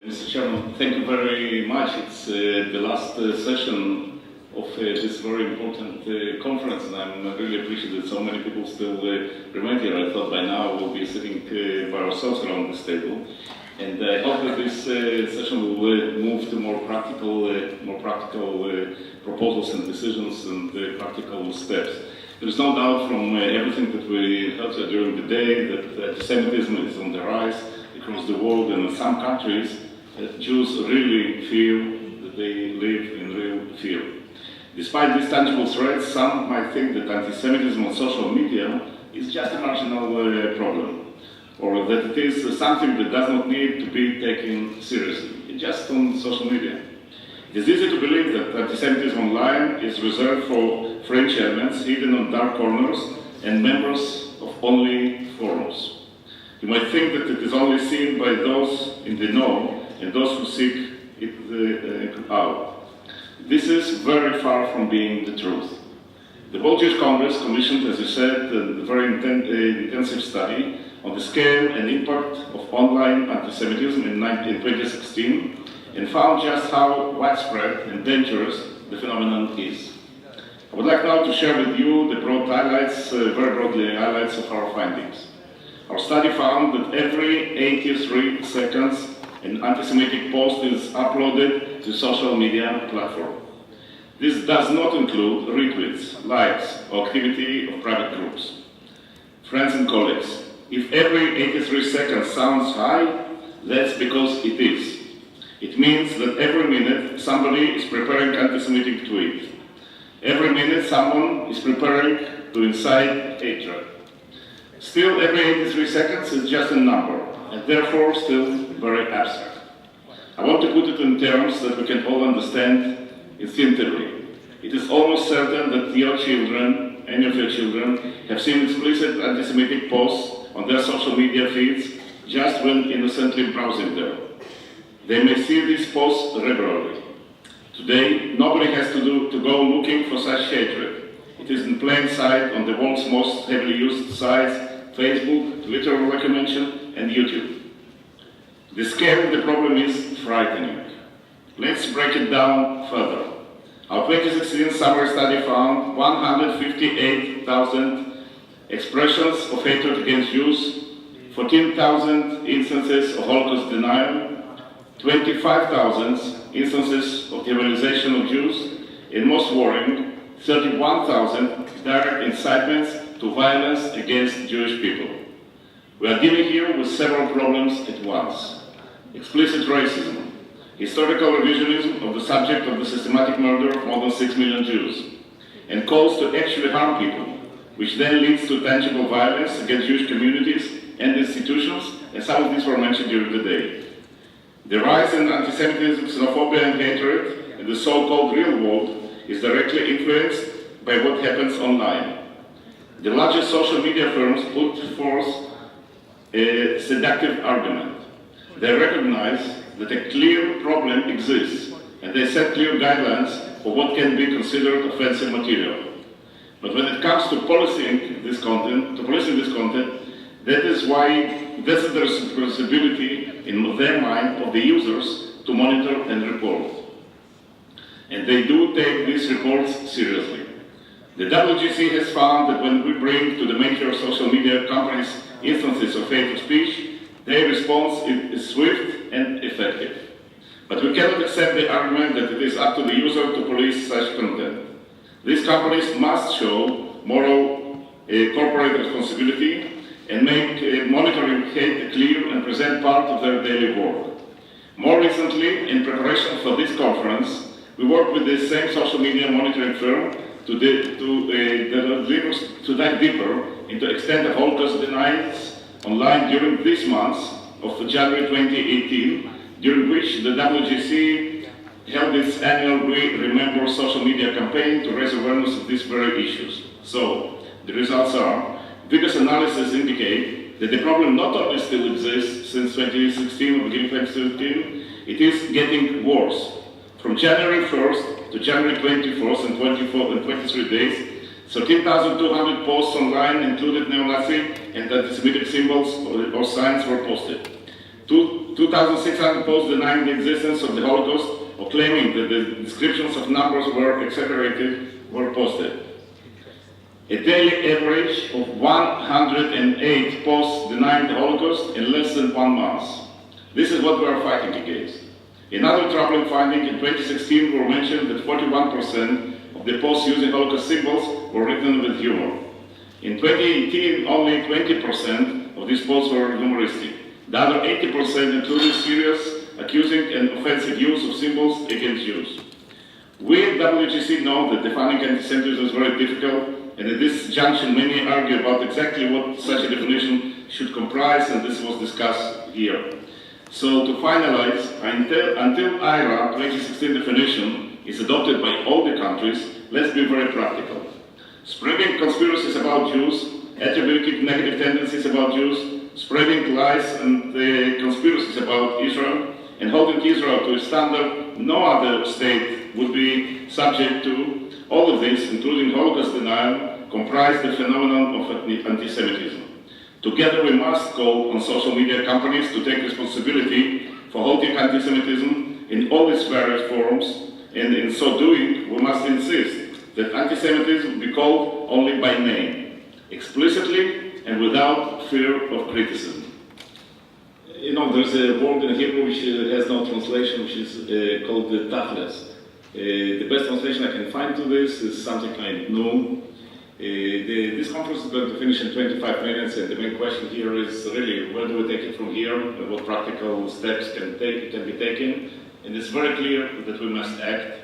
Mr. Chairman, thank you very much. It's the last session of this very important conference, and I'm really appreciative that so many people still remain here. I thought by now we'll be sitting by ourselves around this table, and I hope that this session will move to more practical proposals and decisions and practical steps. There is no doubt from everything that we heard during the day that anti-Semitism is on the rise across the world, and in some countries Jews really feel that they live in real fear. Despite these tangible threats, some might think that anti-Semitism on social media is just a marginal problem, or that it is something that does not need to be taken seriously, just on social media. It is easy to believe that anti-Semitism online is reserved for fringe elements hidden on dark corners and members of only forums. You might think that it is only seen by those in the know and those who seek it out. This is very far from being the truth. The World Jewish Congress commissioned, as you said, a very intensive study on the scale and impact of online anti-Semitism in 2016 and found just how widespread and dangerous the phenomenon is. I would like now to share with you the broad highlights, very broadly highlights of our findings. Our study found that every 83 seconds an anti-Semitic post is uploaded to social media platform. This does not include retweets, likes, or activity of private groups. Friends and colleagues, if every 83 seconds sounds high, that's because it is. It means that every minute somebody is preparing anti-Semitic tweet. Every minute someone is preparing to incite hatred. Still, every 83 seconds is just a number, and therefore still very abstract. I want to put it in terms that we can all understand instinctively. It is almost certain that your children, any of your children, have seen explicit anti-Semitic posts on their social media feeds just when innocently browsing there. They may see these posts regularly. Today, nobody has to go looking for such hatred. It is in plain sight on the world's most heavily used sites, Facebook, Twitter, like I mentioned, and YouTube. The scale of the problem is frightening. Let's break it down further. Our 2016 summary study found 158,000 expressions of hatred against Jews, 14,000 instances of Holocaust denial, 25,000 instances of demonization of Jews, and most worrying, 31,000 direct incitements to violence against Jewish people. We are dealing here with several problems at once. Explicit racism, historical revisionism of the subject of the systematic murder of more than 6 million Jews, and calls to actually harm people, which then leads to tangible violence against Jewish communities and institutions, and some of these were mentioned during the day. The rise in anti-Semitism, xenophobia, and hatred in the so-called real world is directly influenced by what happens online. The largest social media firms put forth a seductive argument. They recognize that a clear problem exists, and they set clear guidelines for what can be considered offensive material. But when it comes to policing this content, that's the responsibility in their mind of the users to monitor and report. And they do take these reports seriously. The WJC has found that when we bring to the major social media companies instances of hate speech, their response is swift and effective. But we cannot accept the argument that it is up to the user to police such content. These companies must show moral corporate responsibility and make monitoring hate a clear and present part of their daily work. More recently, in preparation for this conference, we worked with the same social media monitoring firm to dive deeper into extent of Holocaust denials online during these months of January 2018, during which the WJC held its annual We Remember social media campaign to raise awareness of these very issues. So, the results are, vigorous analysis indicate that the problem not only still exists since 2016 or beginning 2017, it is getting worse. From January 1st to January 24th and 23 days, 13,200 posts online included neo-Nazi and anti-Semitic symbols or signs were posted. 2,600 posts denying the existence of the Holocaust or claiming that the descriptions of numbers were exaggerated were posted. A daily average of 108 posts denying the Holocaust in less than 1 month. This is what we are fighting against. Another troubling finding in 2016 were mentioned that 41% of the posts using Holocaust symbols were written with humor. In 2018, only 20% of these posts were humoristic. The other 80% included serious, accusing and offensive use of symbols against Jews. We at WJC know that defining anti-Semitism is very difficult, and at this junction many argue about exactly what such a definition should comprise, and this was discussed here. So to finalize, until IRA 2016 definition is adopted by all the countries, let's be very practical. Spreading conspiracies about Jews, attributing negative tendencies about Jews, spreading lies and conspiracies about Israel, and holding Israel to a standard no other state would be subject to. All of this, including Holocaust denial, comprise the phenomenon of anti-Semitism. Together we must call on social media companies to take responsibility for halting anti-Semitism in all its various forms, and in so doing we must insist that anti-Semitism be called only by name, explicitly and without fear of criticism. You know, there's a word in Hebrew which has no translation, which is called the tachlis. The best translation I can find to this is something like no. This conference is going to finish in 25 minutes, and the main question here is really where do we take it from here, and what practical steps can be taken. And it's very clear that we must act.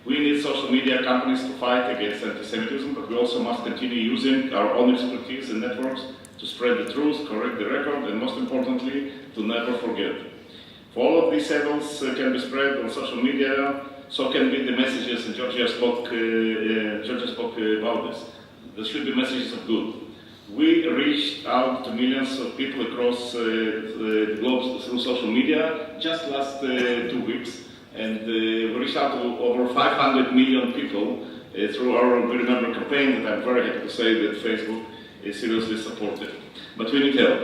We need social media companies to fight against anti-Semitism, but we also must continue using our own expertise and networks to spread the truth, correct the record, and most importantly, to never forget. If all of these evils can be spread on social media, so can be the messages, and Georgia spoke about this. There should be messages of good. We reached out to millions of people across the globe through social media just last 2 weeks, and we reached out to over 500 million people through our We Remember campaign that I'm very happy to say that Facebook is seriously supported. But we need help.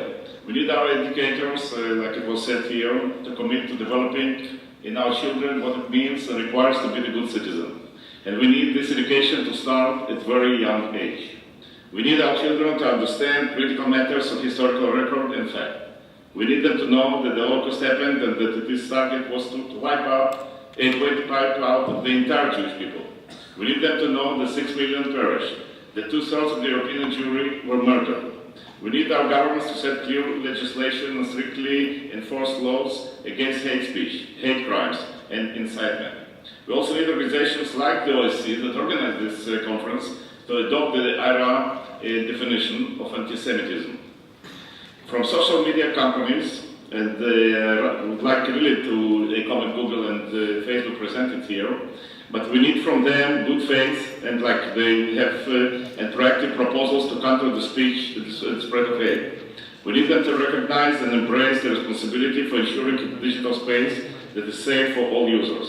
We need our educators, like it was said here, to commit to developing in our children what it means and requires to be a good citizen. And we need this education to start at very young age. We need our children to understand critical matters of historical record and fact. We need them to know that the Holocaust happened and that its target was to wipe out the entire Jewish people. We need them to know that 6 million perished, that 2/3 of the European Jewry were murdered. We need our governments to set clear legislation and strictly enforce laws against hate speech, hate crimes, and incitement. We also need organizations like the OSCE that organize this conference to adopt the IRA definition of anti-Semitism. From social media companies, and I would like really to comment Google and Facebook presented here, but we need from them good faith and like they have and proactive proposals to counter the speech and spread of hate. We need them to recognize and embrace the responsibility for ensuring a digital space that is safe for all users.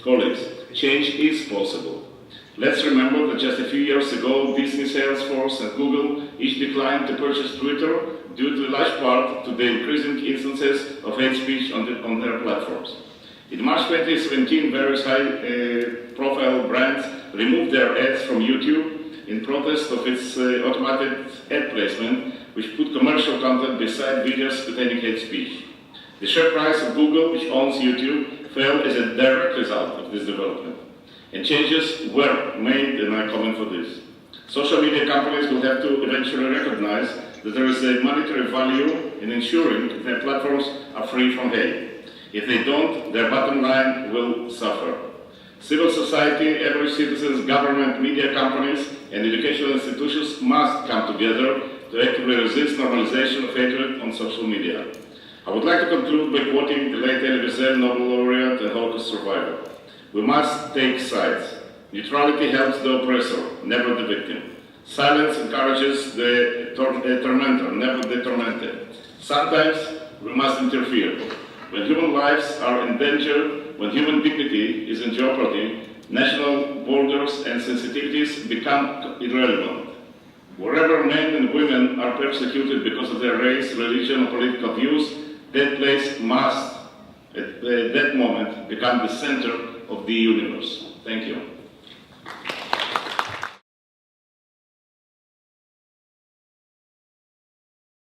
Colleagues, change is possible. Let's remember that just a few years ago, Disney, Salesforce, and Google each declined to purchase Twitter due to a large part to the increasing instances of hate speech on their platforms. In March 2017, various high-profile brands removed their ads from YouTube in protest of its automated ad placement, which put commercial content beside videos containing hate speech. The share price of Google, which owns YouTube, fell as a direct result of this development. And changes were made, and I comment for this. Social media companies will have to eventually recognize that there is a monetary value in ensuring that their platforms are free from hate. If they don't, their bottom line will suffer. Civil society, average citizens, government, media companies, and educational institutions must come together to actively resist normalization of hatred on social media. I would like to conclude by quoting the late Elie Wiesel, Nobel laureate and Holocaust survivor. We must take sides. Neutrality helps the oppressor, never the victim. Silence encourages the tormentor, never the tormented. Sometimes we must interfere. When human lives are in danger, when human dignity is in jeopardy, national borders and sensitivities become irrelevant. Wherever men and women are persecuted because of their race, religion, or political views, that place must, at that moment, become the center of the universe. Thank you.